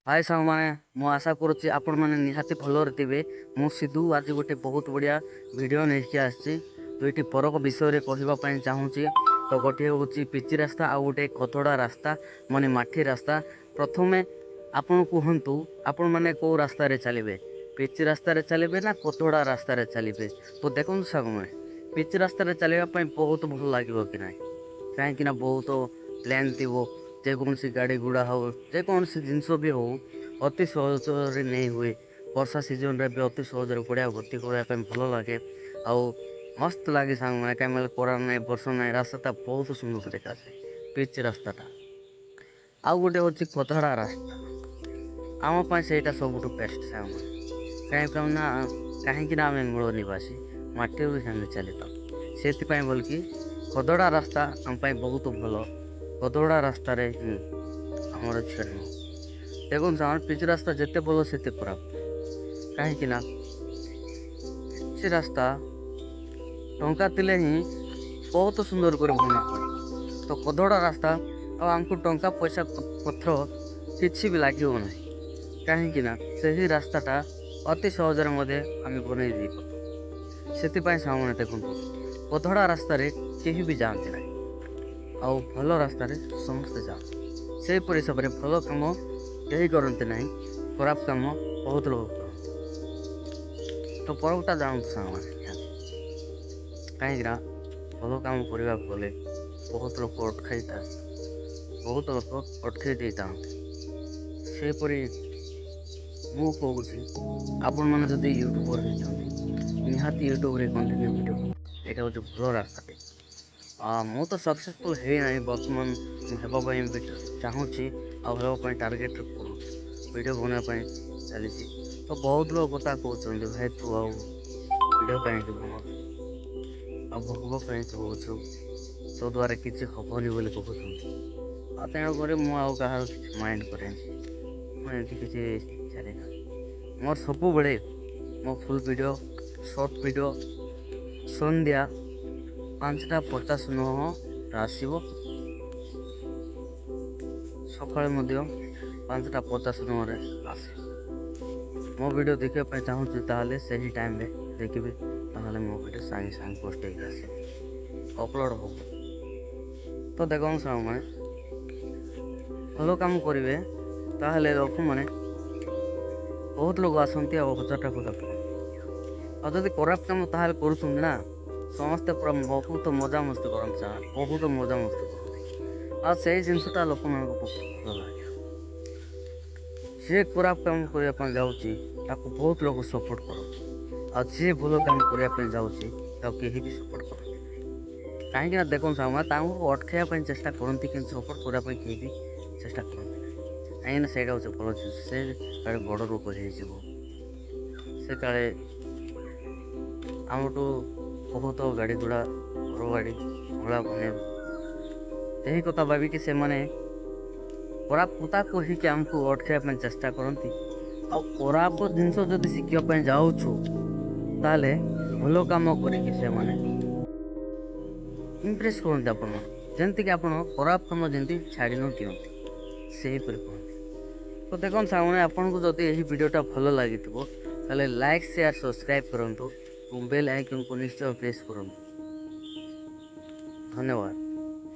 हाय साଙ୍ଗ ମାନେ ମୁଁ ଆଶା କରୁଛି ଆପଣମାନେ ନିହାତି ଭଲରେ ଥିବେ। ମୁଁ ସିଧୁ ଆଜି ଗୋଟେ ବହୁତ ବଢ଼ିଆ ଭିଡ଼ିଓ ନେଇକି ଆସିଛି। ଦୁଇଟି ପରକ ବିଷୟରେ କହିବା ପାଇଁ ଚାହୁଁଛି। ତ ଗୋଟିଏ ହେଉଛି ପିଚି ରାସ୍ତା ଆଉ ଗୋଟେ ଖତଡ଼ା ରାସ୍ତା ମାନେ ମାଟି ରାସ୍ତା। ପ୍ରଥମେ ଆପଣ କୁହନ୍ତୁ ଆପଣମାନେ କେଉଁ ରାସ୍ତାରେ ଚାଲିବେ, ପିଚି ରାସ୍ତାରେ ଚାଲିବେ ନା ଖତଡ଼ା ରାସ୍ତାରେ ଚାଲିବେ। ତ ଦେଖନ୍ତୁ ସାଙ୍ଗମାନେ, ପିଚି ରାସ୍ତାରେ ଚାଲିବା ପାଇଁ ବହୁତ ଭଲ ଲାଗିବ କି ନାହିଁ, କାହିଁକିନା ବହୁତ ପ୍ଲେନ୍ ଥିବ। ଯେକୌଣସି ଗାଡ଼ି ଗୁଡ଼ା ହେଉ, ଯେକୌଣସି ଜିନିଷ ବି ହେଉ ଅତି ସହଜରେ ନେଇ ହୁଏ। ବର୍ଷା ସିଜନରେ ବି ଅତି ସହଜରେ ବଢ଼ିଆ ଗତି କରିବା ପାଇଁ ଭଲ ଲାଗେ। ଆଉ ମସ୍ତ ଲାଗେ ସାଙ୍ଗମାନେ, କାହିଁକି ଖରା ନାହିଁ ବର୍ଷା ନାହିଁ, ରାସ୍ତାଟା ବହୁତ ସୁନ୍ଦର ଦେଖାଯାଏ ପିଚ୍ ରାସ୍ତାଟା। ଆଉ ଗୋଟେ ହେଉଛି ଖତଡ଼ା ରାସ୍ତା। ଆମ ପାଇଁ ସେଇଟା ସବୁଠୁ ବେଷ୍ଟ ସାଙ୍ଗମାନେ, କାହିଁକିନା ଆମେ ମୂଳ ନିବାସୀ, ମାଟିରୁ ଆମେ ଚାଲିଥାଉ। ସେଥିପାଇଁ ବୋଲିକି ଖଦଡ଼ା ରାସ୍ତା ଆମ ପାଇଁ ବହୁତ ଭଲ। ଖଦଡ଼ା ରାସ୍ତାରେ ହିଁ ଆମର ଜନ୍ମ। ଦେଖନ୍ତୁ ଆମର ପିଚ୍ ରାସ୍ତା ଯେତେ ଭଲ ସେତେ ଖରାପ, କାହିଁକିନା ପିଚ୍ ରାସ୍ତା ଟଙ୍କା ଥିଲେ ହିଁ ବହୁତ ସୁନ୍ଦର କରି ବନା ହୁଏ। ତ ଖଦଡ଼ା ରାସ୍ତା ଆଉ ଆମକୁ ଟଙ୍କା ପଇସା ପତ୍ର କିଛି ବି ଲାଗିବ ନାହିଁ, କାହିଁକିନା ସେହି ରାସ୍ତାଟା ଅତି ସହଜରେ ମଧ୍ୟ ଆମେ ବନେଇ ଦେଇପାରୁ। ସେଥିପାଇଁ ସାଙ୍ଗମାନେ ଦେଖନ୍ତୁ, ଖଦଡ଼ା ରାସ୍ତାରେ କେହି ବି ଯାଆନ୍ତି ନାହିଁ, ଆଉ ଭଲ ରାସ୍ତାରେ ସମସ୍ତେ ଯାଆନ୍ତି। ସେହିପରି ହିସାବରେ ଭଲ କାମ କେହି କରନ୍ତି ନାହିଁ, ଖରାପ କାମ ବହୁତ ଲୋକ କରନ୍ତି। ତ ପରକଟା ଜାଣନ୍ତୁ ସାଙ୍ଗମାନେ, କାହିଁକିନା ଭଲ କାମ କରିବାକୁ ଗଲେ ବହୁତ ଲୋକ ଅଟକାଇ ଦେଇଥାନ୍ତି। ସେହିପରି ମୁଁ କହୁଛି, ଆପଣମାନେ ଯଦି ୟୁଟ୍ୟୁବର ହେଇଛନ୍ତି ନିହାତି ୟୁଟ୍ୟୁବରେ କଣ୍ଟିନ୍ୟୁ ଭିଡ଼ିଓ, ଏଇଟା ହେଉଛି ଭଲ ରାସ୍ତାଟେ। ମୁଁ ତ ସକ୍ସେସଫୁଲ୍ ହେଇନାହିଁ ବର୍ତ୍ତମାନ, ମୁଁ ହେବା ପାଇଁ ବି ଚାହୁଁଛି ଆଉ ହେବା ପାଇଁ ଟାର୍ଗେଟ୍ କରୁଛି, ଭିଡ଼ିଓ ବନେଇବା ପାଇଁ ଚାଲିଛି। ତ ବହୁତ ଲୋକ କଥା କହୁଛନ୍ତି, ଭାଇ ତୁ ଆଉ ଭିଡ଼ିଓ କାହିଁକି ବନଉଛୁ, ଆଉ ଭୋଗ କାହିଁକି ହଉଛୁ, ତୋ ଦ୍ୱାରା କିଛି ହେବନି ବୋଲି କହୁଛନ୍ତି। ଆଉ ତେଣୁକରି ମୁଁ ଆଉ କାହାର କିଛି ମାଇଣ୍ଡ କରେନି, ମୁଁ ଏମିତି କିଛି ଚାଲିନା। ମୋର ସବୁବେଳେ ମୋ ଫୁଲ୍ ଭିଡ଼ିଓ, ସର୍ଟ ଭିଡ଼ିଓ ସନ୍ଧ୍ୟା 5:59 ଆସିବ, ସକାଳେ ମଧ୍ୟ 5:59ରେ ଆସିବ। ମୋ ଭିଡ଼ିଓ ଦେଖିବା ପାଇଁ ଚାହୁଁଛି ତାହେଲେ ସେହି ଟାଇମ୍ରେ ଦେଖିବେ, ତାହେଲେ ମୋ ଭିଡ଼ିଓ ସାଙ୍ଗେ ସାଙ୍ଗେ ପୋଷ୍ଟ ହେଇକି ଆସିବ, ଅପଲୋଡ଼ ହେବ। ତ ଦେଖନ୍ତୁ ସାଙ୍ଗମାନେ, ଭଲ କାମ କରିବେ ତାହେଲେ ଲୋକମାନେ ବହୁତ ଲୋକ ଆସନ୍ତି ଆଉ ହଜାରଟା କଥା କୁହନ୍ତି। ଆଉ ଯଦି ଖରାପ କାମ ତାହେଲେ କରୁଛନ୍ତି ନା, ସମସ୍ତେ ପୁରା ବହୁତ ମଜାମସ୍ତି କରନ୍ତି ସାଙ୍ଗମାନେ, ବହୁତ ମଜାମସ୍ତି କରନ୍ତି। ଆଉ ସେଇ ଜିନିଷଟା ଲୋକମାନଙ୍କୁ ବହୁତ ଭଲ ଲାଗେ। ଯିଏ ଖରାପ କାମ କରିବା ପାଇଁ ଯାଉଛି ତାକୁ ବହୁତ ଲୋକ ସପୋର୍ଟ କରନ୍ତି, ଆଉ ଯିଏ ଭଲ କାମ କରିବା ପାଇଁ ଯାଉଛି ତାକୁ କେହି ବି ସପୋର୍ଟ କରନ୍ତି ନାହିଁ। କାହିଁକିନା ଦେଖନ୍ତୁ ସାଙ୍ଗମାନେ, ତାଙ୍କୁ ଅଟକାଇବା ପାଇଁ ଚେଷ୍ଟା କରନ୍ତି କିନ୍ତୁ ସପୋର୍ଟ କରିବା ପାଇଁ କେହି ବି ଚେଷ୍ଟା କରନ୍ତି ନାହିଁ। କାହିଁକିନା ସେଇଟା ହେଉଛି ଭଲ ଜିନିଷ। ସେ କାଳେ ବଡ଼ ରୋଗ ହେଇଯିବ, ସେ କାଳେ ଆମଠୁ ବହୁତ ଗାଡ଼ି ଘୋଡ଼ା ଘର ଗାଡ଼ି ଘୋଡ଼ା ବନେଇବ, ସେହି କଥା ଭାବିକି ସେମାନେ ଖରାପ କଥା କହିକି ଆମକୁ ଅଟକାଇବା ପାଇଁ ଚେଷ୍ଟା କରନ୍ତି। ଆଉ ଖରାପ ଜିନିଷ ଯଦି ଶିଖିବା ପାଇଁ ଯାଉଛୁ ତାହେଲେ ଭଲ କାମ କରିକି ସେମାନେ ଇମ୍ପ୍ରେସ୍ କରନ୍ତି ଆପଣମାନଙ୍କୁ, ଯେମିତିକି ଆପଣ ଖରାପ କାମ ଯେମିତି ଛାଡ଼ି ନ ଦିଅନ୍ତି, ସେହିପରି କୁହନ୍ତି। ତ ଦେଖନ୍ତୁ ସାଙ୍ଗମାନେ, ଆପଣଙ୍କୁ ଯଦି ଏହି ଭିଡ଼ିଓଟା ଭଲ ଲାଗିଥିବ ତାହେଲେ ଲାଇକ୍ ସେୟାର ସବସ୍କ୍ରାଇବ୍ କରନ୍ତୁ ଏବଂ ବେଲ୍ ଆଇକନ୍କୁ ନିଶ୍ଚୟ ପ୍ରେସ୍ କରନ୍ତୁ। ଧନ୍ୟବାଦ।